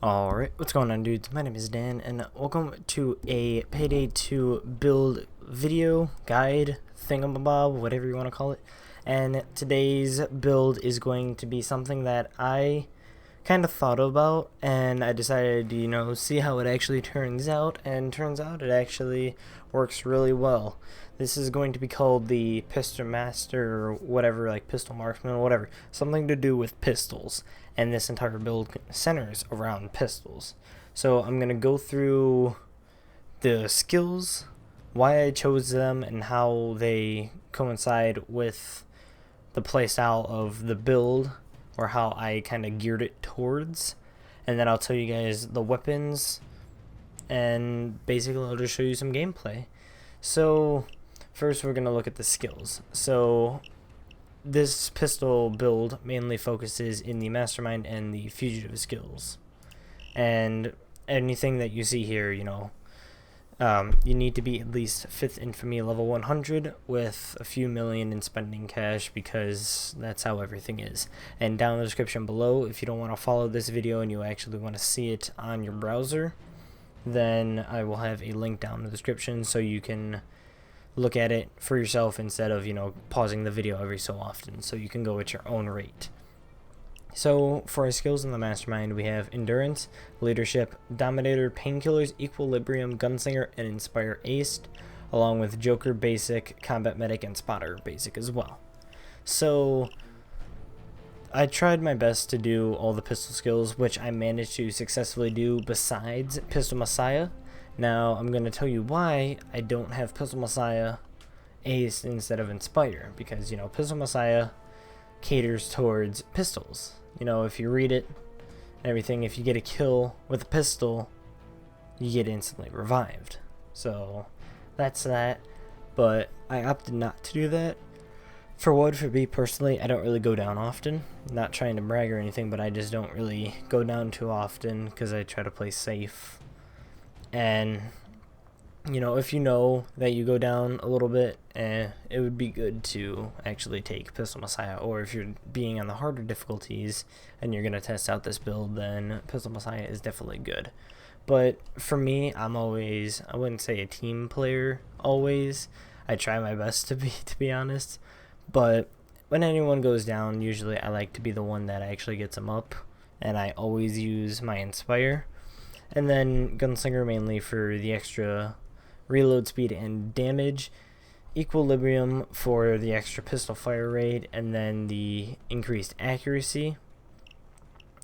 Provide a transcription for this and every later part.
Alright, what's going on, dudes? My name is Dan, and welcome to a Payday 2 build video, guide, thingamabob, whatever you want to call it. And today's build is going to be something that I kind of thought about, and I decided to, see how it actually turns out, and turns out it actually works really well. This is going to be called the Pistol Master, or whatever, like Pistol Marksman, whatever. Something to do with pistols, and this entire build centers around pistols. So I'm going to go through the skills, why I chose them, and how they coincide with the playstyle of the build, or how I kind of geared it towards. And then I'll tell you guys the weapons, and basically I'll just show you some gameplay. So first we're going to look at the skills. So this pistol build mainly focuses in the Mastermind and the Fugitive skills. And anything that you see here, you need to be at least 5th Infantry level 100 with a few million in spending cash, because that's how everything is. And down in the description below, if you don't want to follow this video and you actually want to see it on your browser, then I will have a link down in the description so you can look at it for yourself instead of, pausing the video every so often, so you can go at your own rate. So for our skills in the Mastermind, we have Endurance, Leadership, Dominator, Painkillers, Equilibrium, Gunslinger, and Inspire Aced, along with Joker Basic, Combat Medic, and Spotter Basic as well. So I tried my best to do all the pistol skills, which I managed to successfully do besides Pistol Messiah. Now I'm going to tell you why I don't have Pistol Messiah Aced instead of Inspire, because, Pistol Messiah caters towards pistols. If you read it and everything, if you get a kill with a pistol, you get instantly revived. So that's that, but I opted not to do that. For me personally, I don't really go down often. Not trying to brag or anything, but I just don't really go down too often because I try to play safe. And if you know that you go down a little bit, it would be good to actually take Pistol Messiah. Or if you're being on the harder difficulties and you're going to test out this build, then Pistol Messiah is definitely good. But for me, I wouldn't say a team player always. I try my best to be honest. But when anyone goes down, usually I like to be the one that actually gets them up. And I always use my Inspire. And then Gunslinger mainly for the extra reload speed and damage, Equilibrium for the extra pistol fire rate, and then the increased accuracy,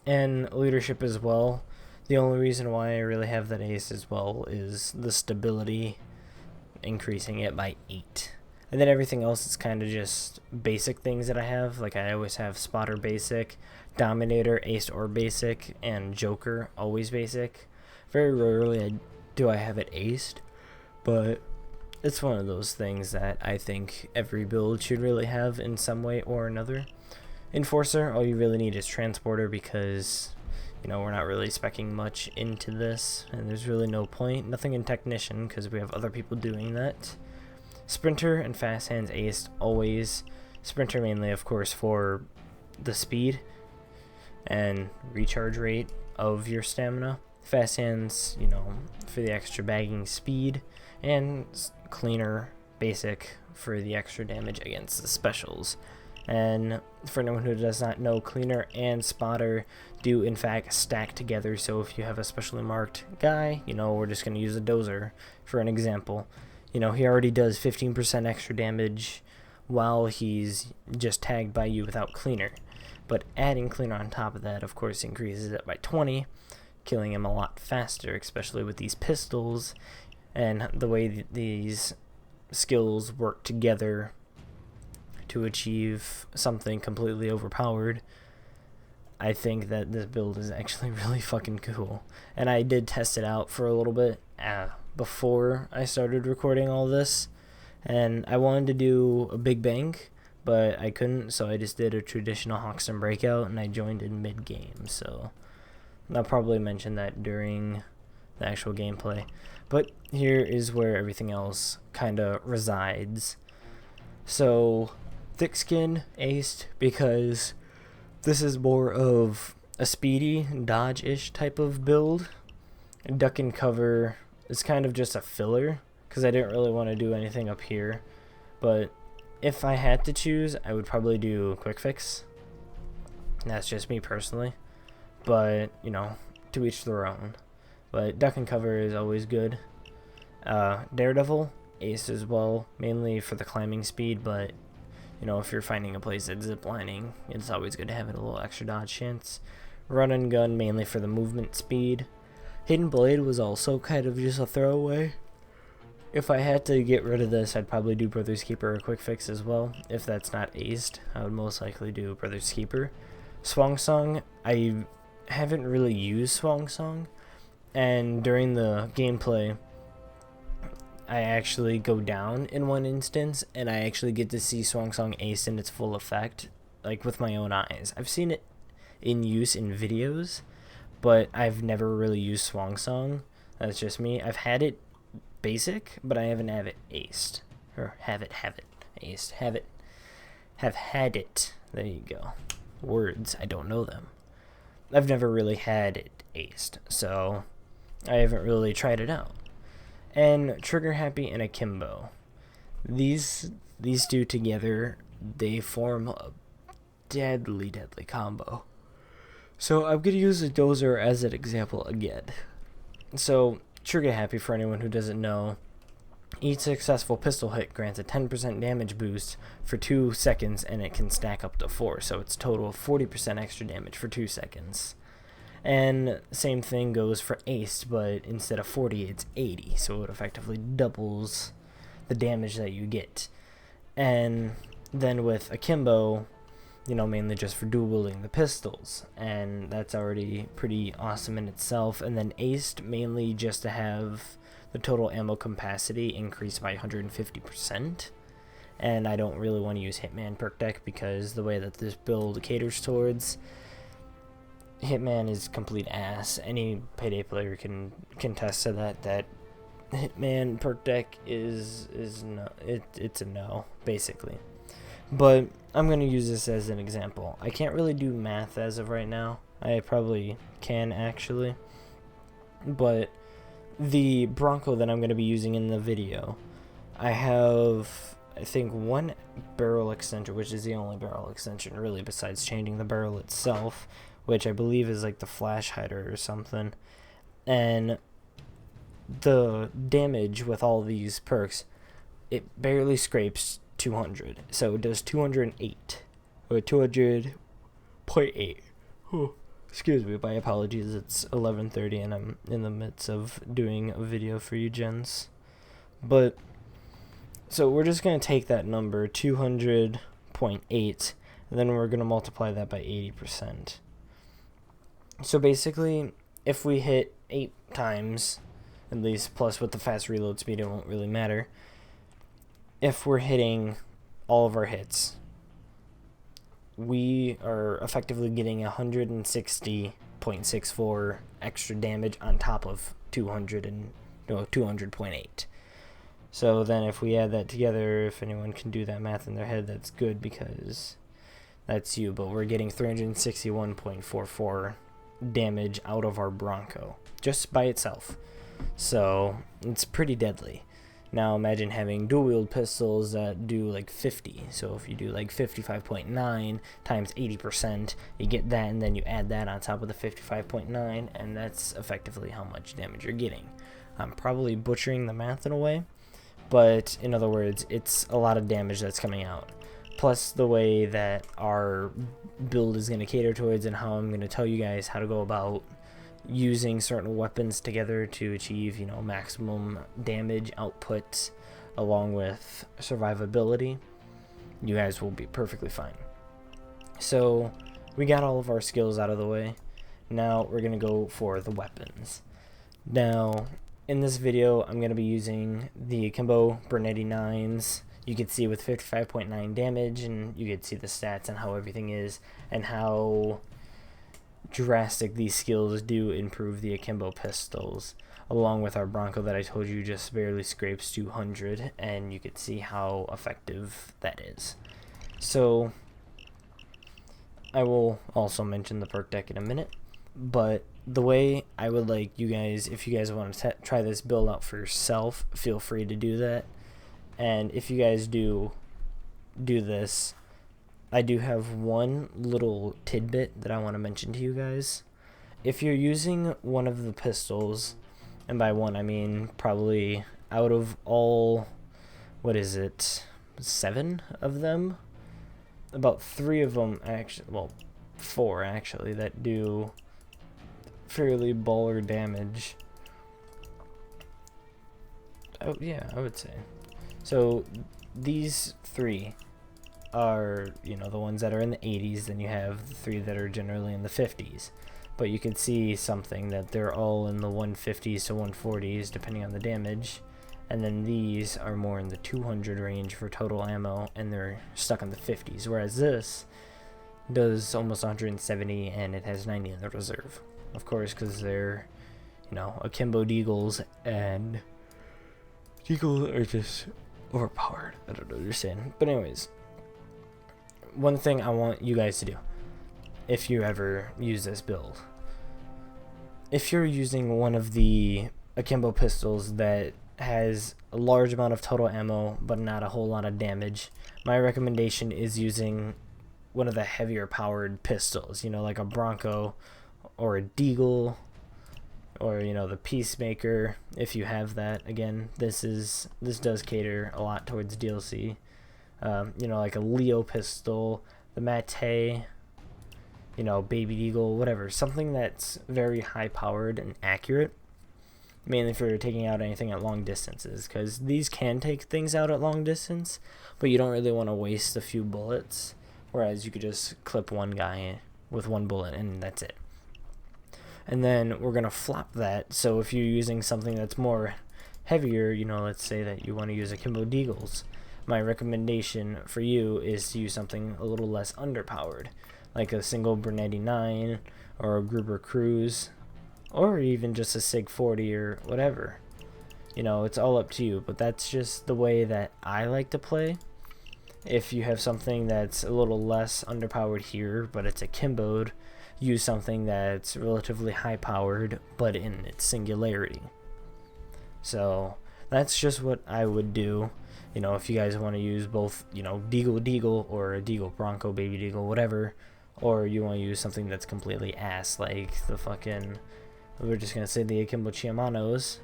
and Leadership as well. The only reason why I really have that ace as well is the stability, increasing it by 8. And then everything else is kind of just basic things that I have. Like I always have Spotter Basic, Dominator, Aced or Basic, and Joker always basic. Very rarely do I have it aced, but it's one of those things that I think every build should really have in some way or another. Enforcer, all you really need is Transporter, because we're not really speccing much into this, and there's really no point. Nothing in Technician, because we have other people doing that. Sprinter and Fast Hands aced always. Sprinter mainly, of course, for the speed and recharge rate of your stamina. Fast Hands, for the extra bagging speed, and Cleaner Basic for the extra damage against the specials. And for anyone who does not know, Cleaner and Spotter do in fact stack together. So if you have a specially marked guy, we're just going to use a Dozer for an example. He already does 15% extra damage while he's just tagged by you without Cleaner. But adding Cleaner on top of that, of course, increases it by 20, killing him a lot faster, especially with these pistols. And the way these skills work together to achieve something completely overpowered, I think that this build is actually really fucking cool. And I did test it out for a little bit before I started recording all this, and I wanted to do a big bank, but I couldn't, so I just did a traditional Hoxton breakout, and I joined in mid-game. So I'll probably mention that during the actual gameplay. But here is where everything else kind of resides. So Thick Skin aced, because this is more of a speedy dodge-ish type of build. Duck and cover is kind of just a filler because I didn't really want to do anything up here. But if I had to choose, I would probably do quick fix. That's just me personally. But, you know, to each their own. But duck and cover is always good. Daredevil, ace as well, mainly for the climbing speed, but you know, if you're finding a place that's ziplining, it's always good to have a little extra dodge chance. Run and gun, mainly for the movement speed. Hidden blade was also kind of just a throwaway. If I had to get rid of this, I'd probably do Brother's Keeper or quick fix as well. If that's not aced, I would most likely do Brother's Keeper. Swan Song, I haven't really used Swan Song, and during the gameplay I actually go down in one instance and I actually get to see Swan Song ace in its full effect, like with my own eyes. I've seen it in use in videos, but I've never really used Swan Song. That's just me. I've had it basic, but I haven't have it aced. Or have it aced. Have had it. There you go. Words, I don't know them. I've never really had it aced, so I haven't really tried it out. And Trigger Happy and Akimbo. These two together, they form a deadly combo. So I'm going to use the dozer as an example again. So Trigger Happy, for anyone who doesn't know, each successful pistol hit grants a 10% damage boost for 2 seconds, and it can stack up to 4, so it's total of 40% extra damage for 2 seconds. And same thing goes for ace, but instead of 40, it's 80, so it effectively doubles the damage that you get. And then with Akimbo, you know, mainly just for dual wielding the pistols, and that's already pretty awesome in itself. And then aced mainly just to have the total ammo capacity increased by 150%. And I don't really want to use Hitman perk deck because the way that this build caters towards, Hitman is complete ass. Any Payday player can contest to that Hitman perk deck is no, it's a no, basically. But I'm going to use this as an example. I can't really do math as of right now. I probably can actually. But the Bronco that I'm going to be using in the video, I have, I think, one barrel extension, which is the only barrel extension really besides changing the barrel itself, which I believe is like the flash hider or something. And the damage with all these perks, it barely scrapes 200. So it does 208 or 200.8. Oh, excuse me, my apologies. It's 11:30 and I'm in the midst of doing a video for you gents. But so we're just going to take that number 200.8 and then we're going to multiply that by 80%. So basically, if we hit 8 times, at least, plus with the fast reload speed, it won't really matter. If we're hitting all of our hits, we are effectively getting 160.64 extra damage on top of 200.8. So then if we add that together, if anyone can do that math in their head, that's good because that's you. But we're getting 361.44 damage out of our Bronco just by itself, so it's pretty deadly. Now imagine having dual wield pistols that do like 50, so if you do like 55.9 times 80%, you get that, and then you add that on top of the 55.9, and that's effectively how much damage you're getting. I'm probably butchering the math in a way, but in other words, it's a lot of damage that's coming out. Plus the way that our build is going to cater towards and how I'm going to tell you guys how to go about using certain weapons together to achieve, you know, maximum damage output along with survivability, you guys will be perfectly fine. So we got all of our skills out of the way. Now we're going to go for the weapons. Now in this video I'm going to be using the Akimbo Bernetti 9s. You can see with 55.9 damage, and you can see the stats and how everything is, and how drastic these skills do improve the Akimbo pistols, along with our Bronco that I told you just barely scrapes 200, and you can see how effective that is. So I will also mention the perk deck in a minute, but the way I would like you guys, if you guys want to try this build out for yourself, feel free to do that. And if you guys do this, I do have one little tidbit that I want to mention to you guys. If you're using one of the pistols, and by one I mean probably out of all, what is it, 7 of them, about 3 of them actually, well, 4 actually, that do fairly baller damage. Oh yeah, I would say. So these 3 are, you know, the ones that are in the 80s, then you have the 3 that are generally in the 50s. But you can see something that they're all in the 150s to 140s depending on the damage. And then these are more in the 200 range for total ammo, and they're stuck in the 50s. Whereas this does almost 170 and it has 90 in the reserve. Of course, because they're, you know, akimbo deagles, and deagles are just overpowered. I don't know what you're saying. But anyways, one thing I want you guys to do, if you ever use this build, if you're using one of the akimbo pistols that has a large amount of total ammo but not a whole lot of damage, my recommendation is using one of the heavier powered pistols, you know, like a Bronco or a Deagle, or, you know, the Peacemaker, if you have that. Again, this does cater a lot towards DLC. You know, like a Leo pistol, the Mate, you know, Baby Deagle, whatever, something that's very high powered and accurate, mainly if you're taking out anything at long distances, because these can take things out at long distance, but you don't really want to waste a few bullets, whereas you could just clip one guy with one bullet and that's it. And then we're going to flop that, so if you're using something that's more heavier, you know, let's say that you want to use akimbo deagles, my recommendation for you is to use something a little less underpowered, like a single Bernetti 9 or a Gruber Cruise, or even just a Sig 40 or whatever. You know, it's all up to you, but that's just the way that I like to play. If you have something that's a little less underpowered here, but it's akimboed, use something that's relatively high powered, but in its singularity. So that's just what I would do. You know, if you guys want to use both, you know, Deagle or a Deagle Bronco, Baby Deagle, whatever, or you want to use something that's completely ass, like the fucking, we're just going to say the Akimbo Chiamanos,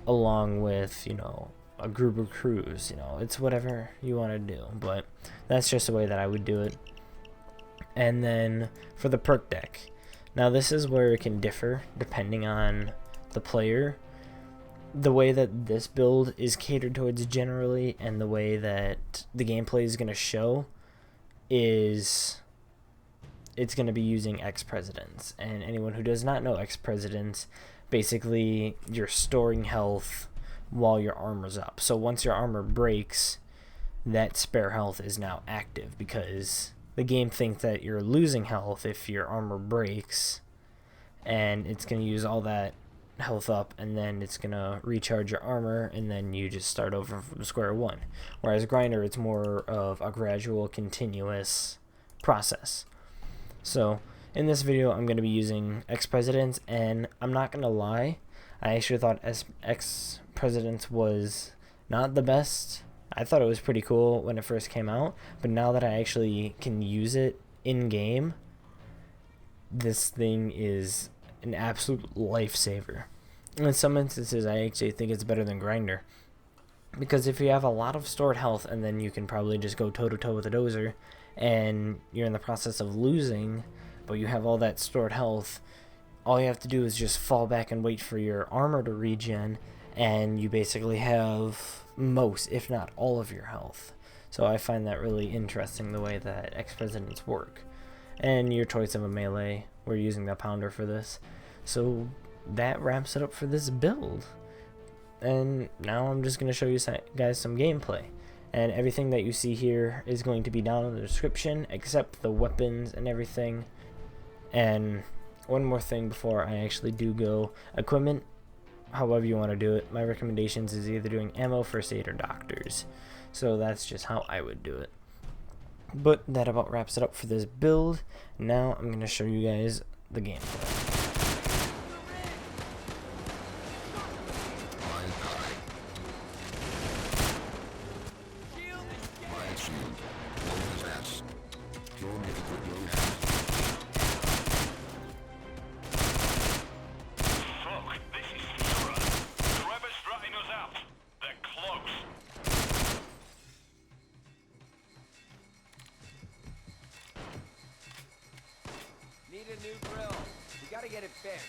along with, you know, a Gruber Cruise. You know, it's whatever you want to do, but that's just the way that I would do it. And then for the perk deck, now this is where it can differ depending on the player. The way that this build is catered towards generally, and the way that the gameplay is going to show, is it's going to be using ex-presidents. And anyone who does not know ex-presidents, basically you're storing health while your armor's up. So once your armor breaks, that spare health is now active, because the game thinks that you're losing health if your armor breaks, and it's going to use all that health up, and then it's going to recharge your armor, and then you just start over from square one. Whereas Grinder, it's more of a gradual, continuous process. So in this video, I'm going to be using ex-presidents, and I'm not going to lie, I actually thought ex-presidents was not the best. I thought it was pretty cool when it first came out, but now that I actually can use it in-game, this thing is an absolute lifesaver. In some instances, I actually think it's better than Grinder, because if you have a lot of stored health, and then you can probably just go toe-to-toe with a dozer, and you're in the process of losing, but you have all that stored health, all you have to do is just fall back and wait for your armor to regen, and you basically have most, if not all, of your health. So I find that really interesting, the way that ex-presidents work. And your choice of a melee, we're using the pounder for this. So that wraps it up for this build. And now I'm just going to show you guys some gameplay. And everything that you see here is going to be down in the description, except the weapons and everything. And one more thing before I actually do go, equipment, however you want to do it, my recommendations is either doing ammo, first aid, or doctors. So that's just how I would do it. But that about wraps it up for this build. Now I'm going to show you guys the gameplay. Need a new grill. We gotta get it fixed.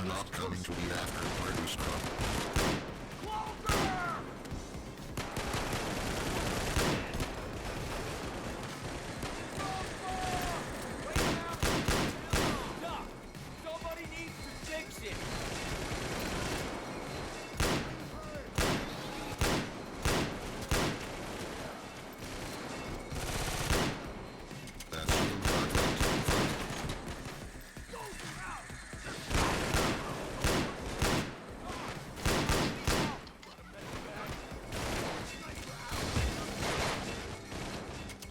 Not coming to the after party scrub. Somebody needs to fix it.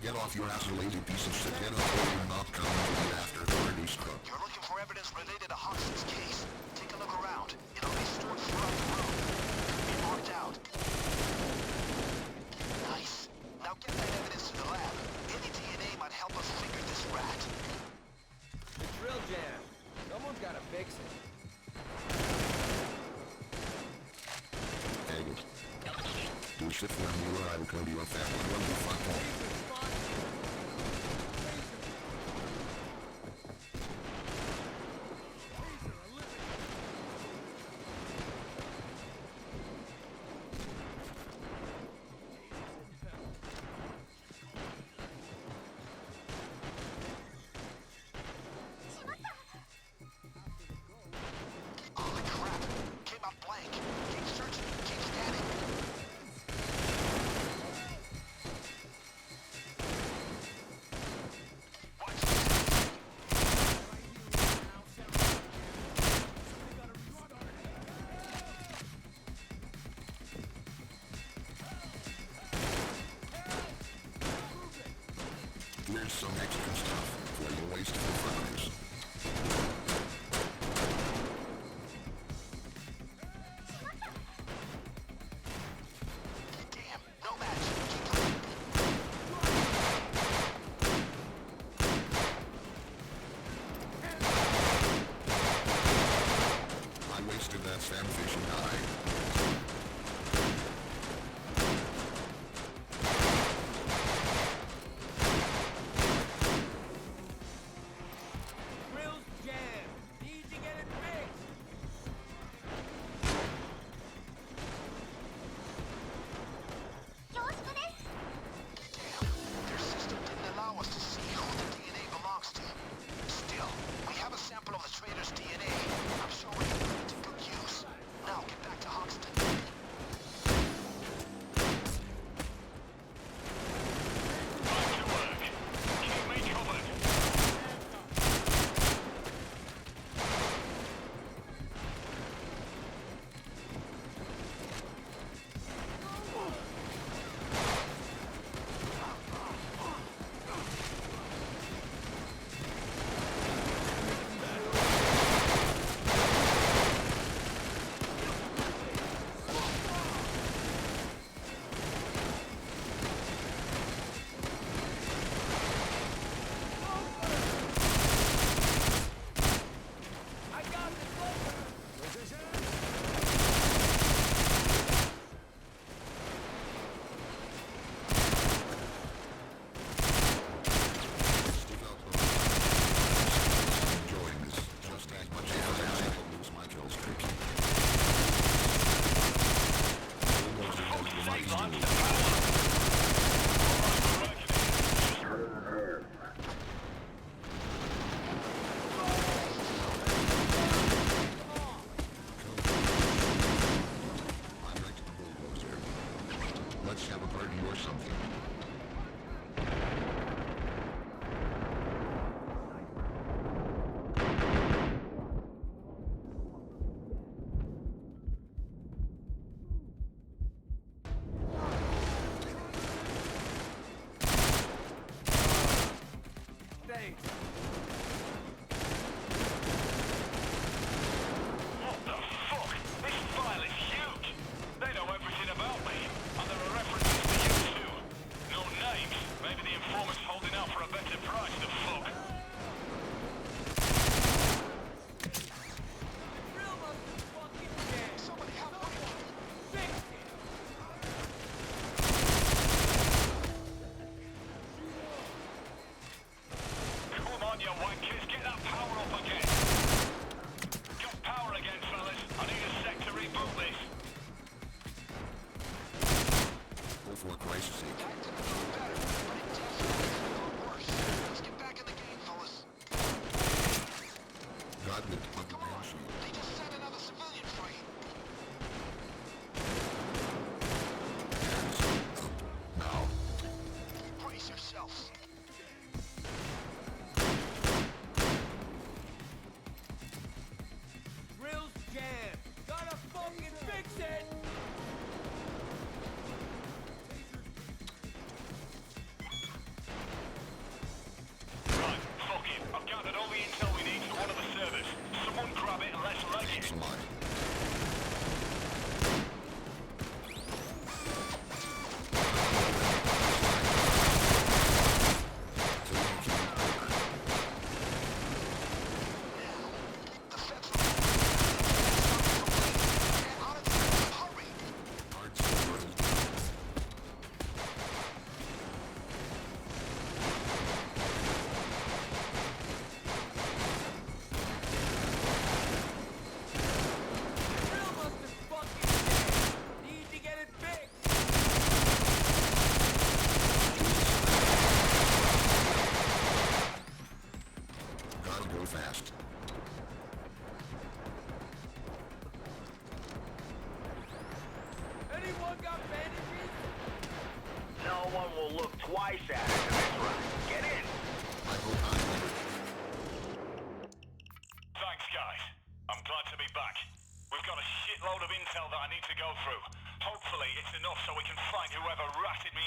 Get off your ass, you lazy piece of shit. Get off or you're not coming to the after party scrub. You're looking for evidence related to Hoxton's case. Take a look around. It'll be stored throughout the room. Be marked out. Nice. Now get that evidence to the lab. Any DNA might help us figure this rat. The drill jam. Someone's gotta fix it. Hang it. Do shit for me or I will kill your family. When you fuck off. Holy crap. Came out blank. Keep searching. Keep scanning. luck. The fence will get out of there. Hurry! Hard silver. Drill must have fucking dead. Need to get it fixed. Gotta go fast. Anyone got bandages? No one will look twice at it in this run. Get in. I hope I'm Thanks, guys. I'm glad to be back. We've got a shitload of intel that I need to go through. Hopefully it's enough so we can find whoever ratted me out.